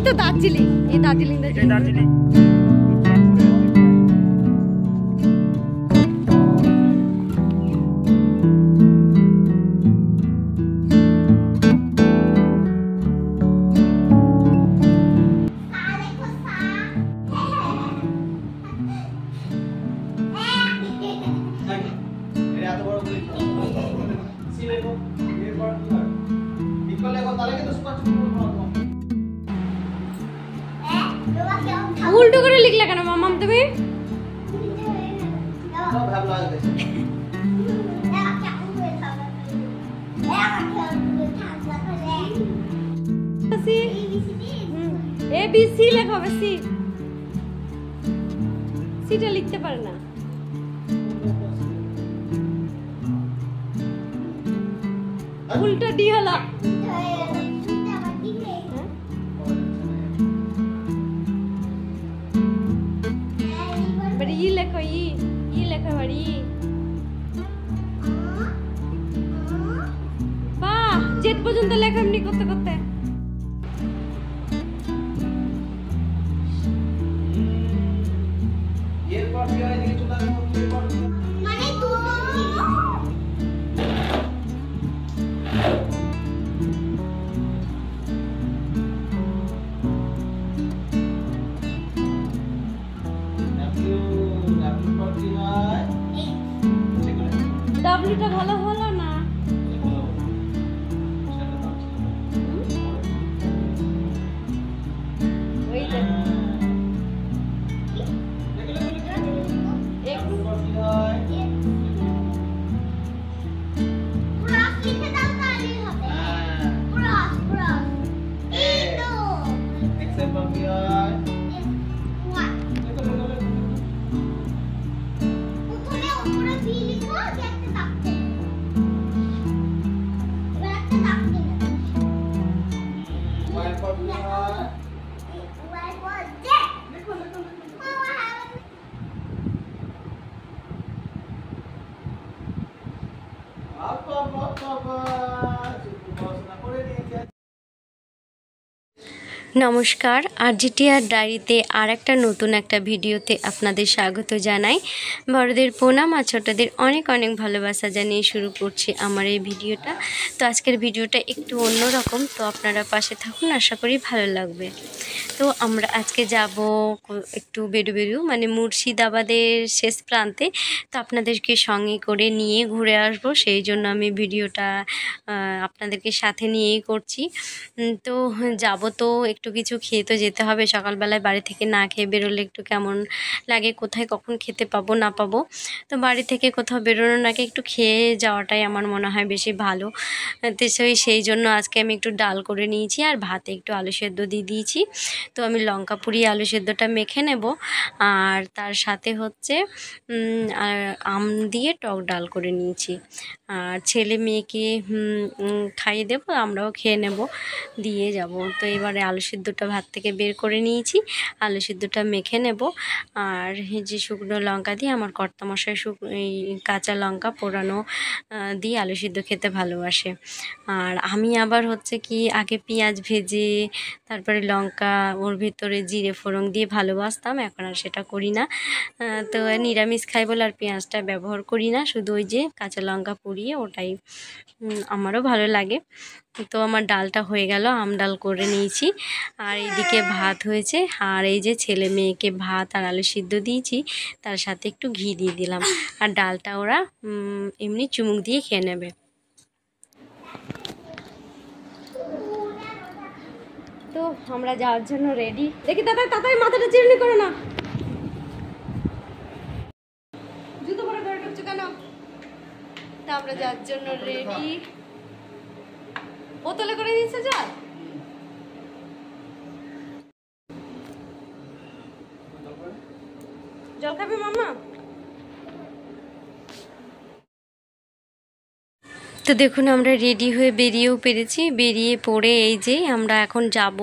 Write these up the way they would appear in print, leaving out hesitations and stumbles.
তো দার্জিলিং, এই দার্জিলিং দার্জিলিং উল্টো করে লিখলে কেন মামাম তুমি? এ বি সি লেখা হবে, সি, সিটা লিখতে পারে না। উল্টো ডি হলো। ই লেখো, ই লেখো বাড়ি। বাহ, জেড পর্যন্ত লেখা এমনি করতে করতে। ডাব্লিউটা ভালো হলো না। নমস্কার, আরজিটিআর ডায়েরিতে আর একটা নতুন একটা ভিডিওতে আপনাদের স্বাগত জানাই। বড়দের প্রণাম আর ছোটদের অনেক অনেক ভালোবাসা জানিয়ে শুরু করছি আমার এই ভিডিওটা। তো আজকের ভিডিওটা একটু অন্যরকম, তো আপনারা পাশে থাকুন, আশা করি ভালো লাগবে। তো আমরা আজকে যাব একটু বেরু মানে মুর্শিদাবাদের শেষ প্রান্তে। তো আপনাদেরকে সঙ্গে করে নিয়ে ঘুরে আসবো, সেই জন্য আমি ভিডিওটা আপনাদেরকে সাথে নিয়েই করছি। তো যাব, তো একটু কিছু খেয়ে তো যেতে হবে। সকালবেলায় বাড়ি থেকে না খেয়ে বেরোলে একটু কেমন লাগে, কোথায় কখন খেতে পাবো না পাবো। তো বাড়ি থেকে কোথাও বেরোনোর আগে একটু খেয়ে যাওয়াটাই আমার মনে হয় বেশি ভালো। তো সেই জন্য আজকে আমি একটু ডাল করে নিয়েছি আর ভাতে একটু আলু সেদ্ধ দিয়ে দিয়েছি। তো আমি লঙ্কা পুড়িয়ে আলু সেদ্ধটা মেখে নেব, আর তার সাথে হচ্ছে আর আম দিয়ে টক ডাল করে নিয়েছি। আর ছেলে মেয়েকে খাইয়ে দেবো, আমরাও খেয়ে নেব, দিয়ে যাব। তো এবারে আলু সিদ্ধটা ভাত থেকে বের করে নিয়েছি, আলু সিদ্ধটা মেখে নেব। আর এই যে শুকনো লঙ্কা দিয়ে, আমার কর্তামশাই এই কাঁচা লঙ্কা পোড়ানো দিয়ে আলু সিদ্ধ খেতে ভালোবাসে। আর আমি আবার হচ্ছে কি আগে পেঁয়াজ ভেজে তারপরে লঙ্কা ওর ভিতরে জিরে ফোড়ন দিয়ে ভালোবাসতাম, এখন আর সেটা করি না। তো নিরামিষ খাই বলে আর পেঁয়াজটা ব্যবহার করি না, শুধু ওই যে কাঁচা লঙ্কা পুড়িয়ে ওটাই আমারও ভালো লাগে। তো আমার ডালটা হয়ে গেল, আম ডাল করে নিয়েছি, আর এইদিকে ভাত হয়েছে। আর এই যে ছেলে মেয়েকে ভাত আর আলু সিদ্ধ দিয়েছি, তার সাথে একটু ঘি দিয়ে দিলাম। আর ডালটা ওরা এমনি চুমুক দিয়ে খেয়ে নেবে। তো আমরা যাওয়ার জন্য রেডি। দেখি তাড়াতাড়ি মাথাটা চিরুনি করো না, জুতো পরে ঘরে ঢুকছো কেন? তা আমরা যাওয়ার জন্য রেডি। বোতলে করে দিচ্ছে জল। জল খাবে মামা? তো তো দেখুন আমরা রেডি হয়ে বেরিয়েও পেরেছি, বেরিয়ে পড়ে এই যে আমরা এখন যাব।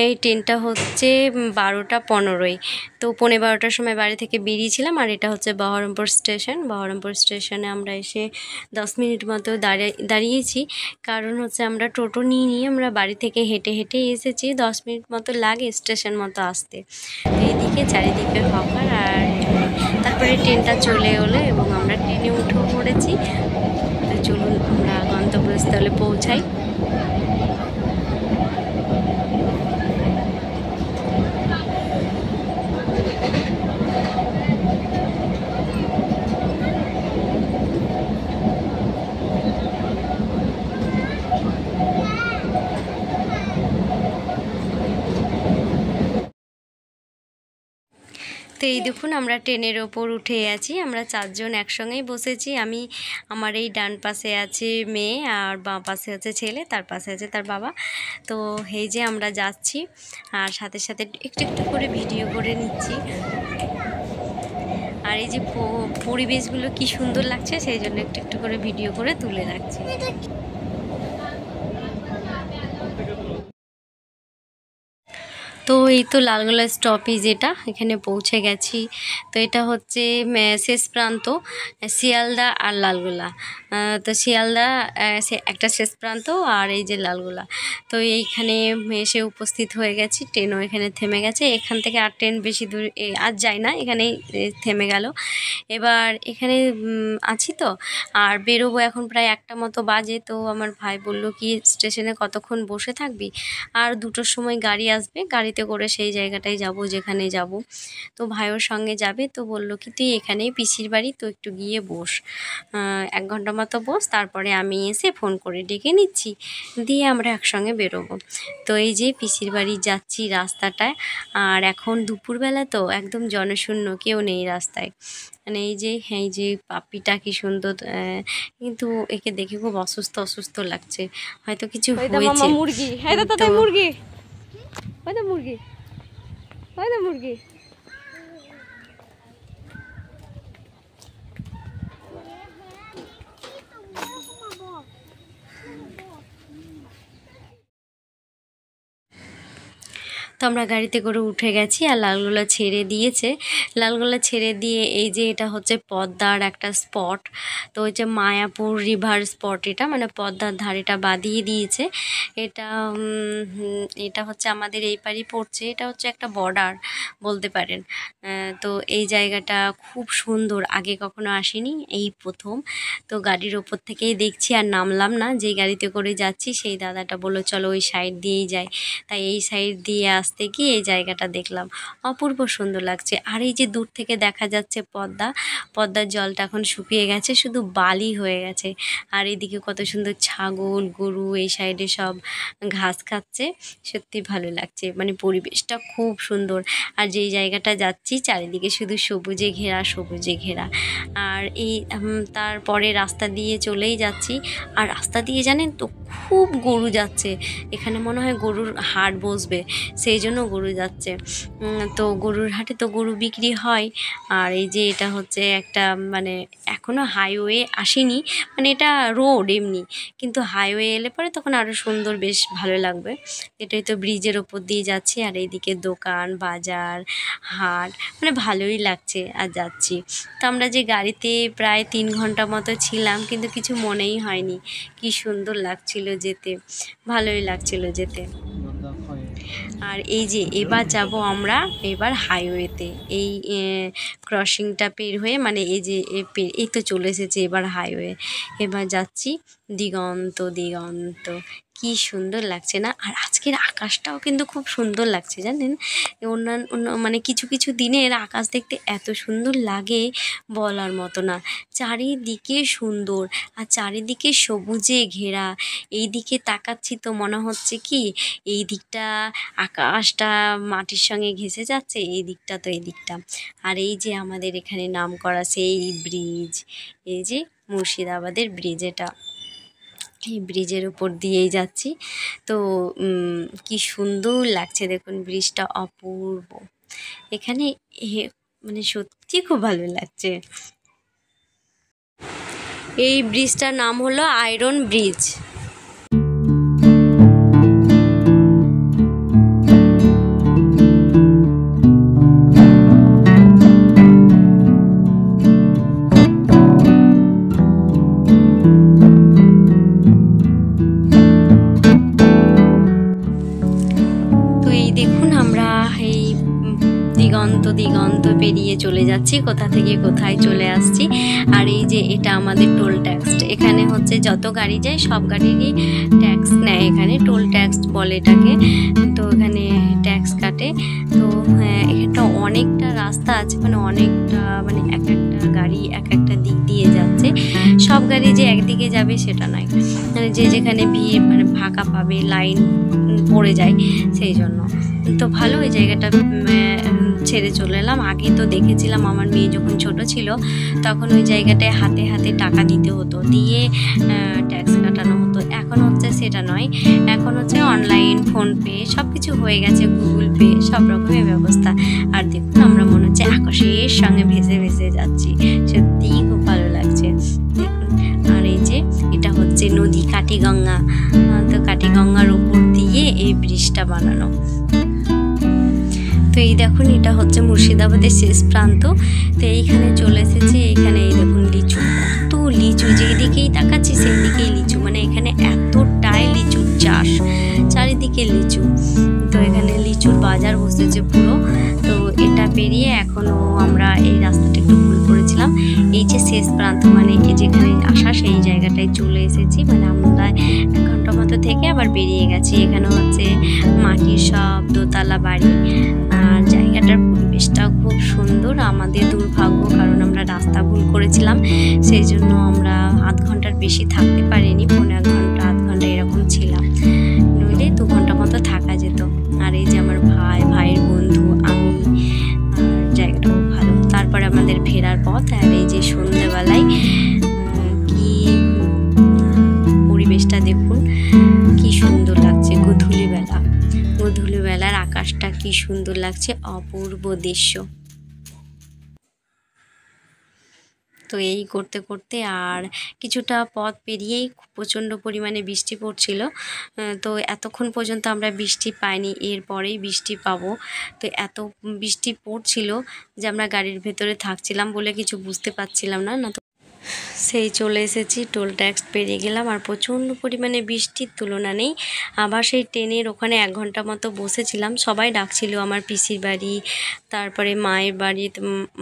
এই ট্রেনটা হচ্ছে 12টা 15-য়, তো 12:15টার সময় বাড়ি থেকে বেরিয়েছিলাম। আর এটা হচ্ছে বহরমপুর স্টেশন। বহরমপুর স্টেশনে আমরা এসে 10 মিনিট মতো দাঁড়িয়েছি, কারণ হচ্ছে আমরা টোটো নিয়ে আমরা বাড়ি থেকে হেঁটে হেঁটে এসেছি। 10 মিনিট মতো লাগে স্টেশন মতো আসতে। তো এইদিকে চারিদিকে হকার আর তারপরে ট্রেনটা চলে এলো এবং আমরা ট্রেনে উঠেও পড়েছি। তো চলুন আমরা গন্তব্যস্থলে পৌঁছাই। তো এই দেখুন আমরা ট্রেনের ওপর উঠে আছি। আমরা 4 জন একসঙ্গেই বসেছি। আমি, আমার এই ডান পাশে আছে মেয়ে, আর বাঁ পাশে আছে ছেলে, তার পাশে আছে তার বাবা। তো এই যে আমরা যাচ্ছি, আর সাথে সাথে একটু একটু করে ভিডিও করে নিচ্ছি। আর এই যে পরিবেশগুলো কি সুন্দর লাগছে, সেই জন্য একটু একটু করে ভিডিও করে তুলে রাখছি। তো এই তো লালগোলা স্টপেজ, এটা এখানে পৌঁছে গেছি। তো এটা হচ্ছে শেষ প্রান্ত, শিয়ালদা আর লালগোলা। তো শিয়ালদা একটা শেষ প্রান্ত, আর এই যে লালগোলা। তো এইখানে এসে উপস্থিত হয়ে গেছি। ট্রেনও এখানে থেমে গেছে। এখান থেকে আর ট্রেন বেশি দূর আর যায় না, এখানেই থেমে গেল। এবার এখানে আছি তো, আর বেরোবো এখন প্রায় 1টা মতো বাজে। তো আমার ভাই বলল কি স্টেশনে কতক্ষণ বসে থাকবি, আর 2টোর সময় গাড়ি আসবে, গাড়িতে করে সেই জায়গাটায় যাব যেখানে যাব। তো ভাইয়ের সঙ্গে যাবে। তো বলল কি তুই এখানেই পিসির বাড়ি, তো একটু গিয়ে বস, 1 ঘন্টা মতো বস, তারপরে আমি এসে ফোন করে ডেকে নিচ্ছি, দিয়ে আমরা একসঙ্গে বেরোবো। তো এই যে পিসির বাড়ি যাচ্ছি রাস্তাটায়। আর এখন দুপুরবেলা তো একদম জনশূন্য, কেউ নেই রাস্তায়। মানে এই যে পাপিটা কি সুন্দর, কিন্তু একে দেখে খুব অসুস্থ অসুস্থ লাগছে, হয়তো কিছু হয়েছে। মুরগি, মুরগি, মুরগি, মুরগি। তো আমরা গাড়িতে করে উঠে গেছি, আর লালগোলা ছেড়ে দিয়েছে। লালগোলা ছেড়ে দিয়ে এই যে এটা হচ্ছে পদ্মার একটা স্পট। তো ওই যে মায়াপুর রিভার স্পট, এটা মানে পদ্মার ধারেটা বাঁধিয়ে দিয়েছে। এটা এটা হচ্ছে আমাদের এই পাড়ই পড়ছে। এটা হচ্ছে একটা বর্ডার বলতে পারেন। তো এই জায়গাটা খুব সুন্দর, আগে কখনো আসিনি, এই প্রথম। তো গাড়ির ওপর থেকেই দেখছি, আর নামলাম না। যেই গাড়িতে করে যাচ্ছি সেই দাদাটা বললো চলো ওই সাইড দিয়েই যাই। তাই এই সাইড দিয়ে আসতে গিয়ে এই জায়গাটা দেখলাম, অপূর্ব সুন্দর লাগছে। আর এই যে দূর থেকে দেখা যাচ্ছে পদ্মার জলটা এখন শুকিয়ে গেছে, শুধু বালি হয়ে গেছে। আর এদিকে কত সুন্দর ছাগল গরু এই সাইডে সব ঘাস খাচ্ছে, সত্যি ভালো লাগছে, মানে পরিবেশটা খুব সুন্দর। আর যেই জায়গাটা যাচ্ছি চারিদিকে শুধু সবুজে ঘেরা সবুজে ঘেরা। আর এই তারপরে রাস্তা দিয়ে চলেই যাচ্ছি। আর রাস্তা দিয়ে জানেন তো খুব গরু যাচ্ছে, এখানে মনে হয় গরুর হাট বসবে, সেই জন্য গরু যাচ্ছে। তো গরুর হাটে তো গরু বিক্রি হয়। আর এই যে এটা হচ্ছে একটা, মানে এখনও হাইওয়ে আসেনি, মানে এটা রোড এমনি, কিন্তু হাইওয়ে এলে পরে তখন আরও সুন্দর, বেশ ভালো লাগবে। এটাই তো ব্রিজের ওপর দিয়ে যাচ্ছি, আর এইদিকে দোকান বাজার হাট, মানে ভালোই লাগছে আর যাচ্ছি। তো আমরা যে গাড়িতে প্রায় 3 ঘন্টা মতো ছিলাম, কিন্তু কিছু মনেই হয়নি, কি সুন্দর লাগছিল যেতে, ভালোই লাগছিল যেতে। আর এই যে এবার যাব আমরা এবার হাইওয়েতে, এই ক্রসিংটা পের হয়ে, মানে এই যে এই তো চলে এসেছে এবার হাইওয়ে। এবার যাচ্ছি দিগন্ত দিগন্ত, কি সুন্দর লাগছে না? আর আজকের আকাশটাও কিন্তু খুব সুন্দর লাগছে জানেন। অন্য মানে কিছু কিছু দিনের আকাশ দেখতে এত সুন্দর লাগে বলার মতো না। চারিদিকে সুন্দর, আর চারিদিকে সবুজে ঘেরা। এই দিকে তাকাচ্ছি তো মনে হচ্ছে কি এই দিকটা আকাশটা মাটির সঙ্গে ঘেঁষে যাচ্ছে, এই দিকটা তো এই দিকটা। আর এই যে আমাদের এখানে নাম করা সেই ব্রিজ, এই যে মুর্শিদাবাদের ব্রিজ, এটা এই ব্রিজের উপর দিয়েই যাচ্ছি। তো কি সুন্দর লাগছে দেখুন, ব্রিজটা অপূর্ব। এখানে মানে সত্যি খুব ভালো লাগছে। এই ব্রিজটার নাম হলো আয়রন ব্রিজ। তো এই দেখুন আমরা এই দিগন্ত দিগন্ত পেরিয়ে চলে যাচ্ছি, কোথা থেকে কোথায় চলে আসছি। আর এই যে এটা আমাদের টোল ট্যাক্স। এখানে হচ্ছে যত গাড়ি যায় সব গাড়িরই ট্যাক্স নেয়, এখানে টোল ট্যাক্স বলে এটাকে। তো এখানে ট্যাক্স কাটে। তো হ্যাঁ, এটা অনেকটা রাস্তা আছে, মানে অনেকটা, মানে এক একটা গাড়ি এক একটা দিক দিয়ে যাচ্ছে। সব গাড়ি যে একদিকে যাবে সেটা নয়, মানে যে যেখানে ভিড় মানে ফাঁকা পাবে, লাইন পড়ে যায় সেই জন্য। তো ভালো ওই জায়গাটা ছেড়ে চলে এলাম। আগে তো দেখেছিলাম আমার মেয়ে যখন ছোট ছিল তখন ওই জায়গাটায় হাতে হাতে টাকা দিতে হতো, দিয়ে ট্যাক্স কাটানো হতো। এখন হচ্ছে সেটা নয়, এখন হচ্ছে অনলাইন, ফোনপে সব কিছু হয়ে গেছে, গুগল পে সব রকমের ব্যবস্থা। আর দেখুন আমরা মনে হচ্ছে আকাশের সঙ্গে ভেসে ভেসে যাচ্ছি, সত্যিই খুব ভালো লাগছে দেখুন। আর এই যে এটা হচ্ছে নদী কাটিগঙ্গা। তো কাটিগঙ্গার উপর দিয়ে এই ব্রিজটা বানানো। তো এই দেখুন এটা হচ্ছে মুর্শিদাবাদের শেষ প্রান্ত। তো এইখানে চলে এসেছি। এইখানে এই দেখুন লিচু, কত লিচু, যেদিকেই তাকাচ্ছি সেই দিকেই লিচু, মানে এখানে এতটাই লিচুর চাষ, চারিদিকে লিচু। তো এখানে লিচুর বাজার বসেছে পুরো। তো এটা পেরিয়ে এখনও আমরা এই রাস্তাটা একটু ভুল করেছিলাম। এই যে শেষ প্রান্ত, মানে যেখানে আসা সেই জায়গাটায় চলে এসেছি, মানে আমরা 1 ঘন্টা মতো থেকে আবার বেরিয়ে গেছি। এখানে হচ্ছে মাটির সব দোতলা বাড়ি, আর জায়গাটার পরিবেশটাও খুব সুন্দর। আমাদের দুর্ভাগ্য, কারণ আমরা রাস্তা ভুল করেছিলাম, সেই জন্য আমরা আধ ঘন্টার বেশি থাকতে পারিনি, 1.5 ঘন্টা 1/2 ঘন্টা এরকম ছিলাম, নইলে 2 ঘন্টা মতো থাকা যেত। আর এই যে আমার ভাইয়ের বন্ধু, আমি, আর জায়গাটা খুব ভালো। তারপরে আমাদের ফেরার পথ। আর এই যে সন্ধ্যেবেলায় কি পরিবেশটা দেখুন, কি সুন্দর লাগছে। গধূলিবেলার আকাশটা কি সুন্দর লাগছে, অপূর্ব দৃশ্য। তো এই করতে করতে আর কিছুটা পথ পেরিয়েই প্রচণ্ড পরিমাণে বৃষ্টি পড়ছিল। তো এতক্ষণ পর্যন্ত আমরা বৃষ্টি পাইনি, এরপরেই বৃষ্টি পাবো। তো এত বৃষ্টি পড়ছিল যে আমরা গাড়ির ভেতরে থাকছিলাম বলে কিছু বুঝতে পারছিলাম না। তো সেই চলে এসেছি, টোল ট্যাক্স পেরিয়ে গেলাম। আর প্রচণ্ড পরিমাণে বৃষ্টির তুলনা নেই। আবার সেই ট্রেনের ওখানে 1 ঘন্টা মতো বসেছিলাম। সবাই ডাকছিল, আমার পিসির বাড়ি, তারপরে মায়ের বাড়ি,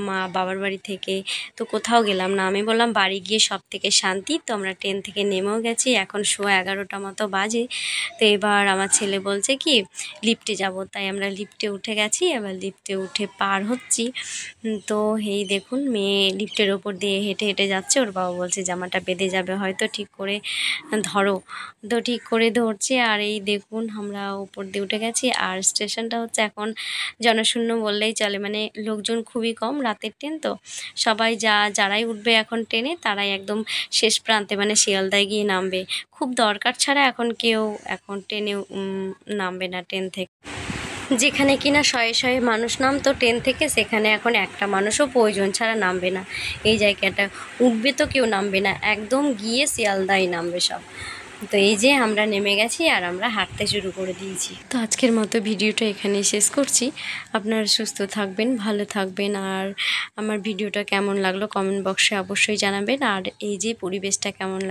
মা বাবার বাড়ি থেকে। তো কোথাও গেলাম না, আমি বললাম বাড়ি গিয়ে সব থেকে শান্তি। তো আমরা ট্রেন থেকে নেমেও গেছি, এখন 11:15 মতো বাজে। তো এবার আমার ছেলে বলছে কি লিফটে যাব, তাই আমরা লিফটে উঠে গেছি। এবার লিফটে উঠে পার হচ্ছি। তো এই দেখুন মেয়ে লিফটের ওপর দিয়ে হেঁটে হেঁটে যাচ্ছে, ওর বাবা বলছে জামাটা বেঁধে যাবে, হয়তো ঠিক করে ধরো। তো ঠিক করে ধরছে। আর এই দেখুন আমরা উপর দিয়ে উঠে গেছি। আর স্টেশনটা হচ্ছে এখন জনশূন্য বললেই চলে, মানে লোকজন খুবই কম, রাতের ট্রেন তো সবাই যারাই উঠবে এখন ট্রেনে তারাই একদম শেষ প্রান্তে, মানে শিয়ালদায় গিয়ে নামবে। খুব দরকার ছাড়া এখন কেউ এখন ট্রেনে নামবে না ট্রেন থেকে। যেখানে কিনা শয়ে শয়ে মানুষ নামতো ট্রেন থেকে, সেখানে এখন একটা মানুষও প্রয়োজন ছাড়া নামবে না। এই জায়গাটা উঠবে তো কেউ নামবে না, একদম গিয়ে শিয়ালদায় নামবে সব। তো এই যে আমরা নেমে গেছি আর আমরা হাঁটতে শুরু করে দিয়েছি। তো আজকের মতো ভিডিওটা এখানেই শেষ করছি। আপনারা সুস্থ থাকবেন, ভালো থাকবেন। আর আমার ভিডিওটা কেমন লাগলো কমেন্ট বক্সে অবশ্যই জানাবেন। আর এই যে পরিবেশটা কেমন লাগলো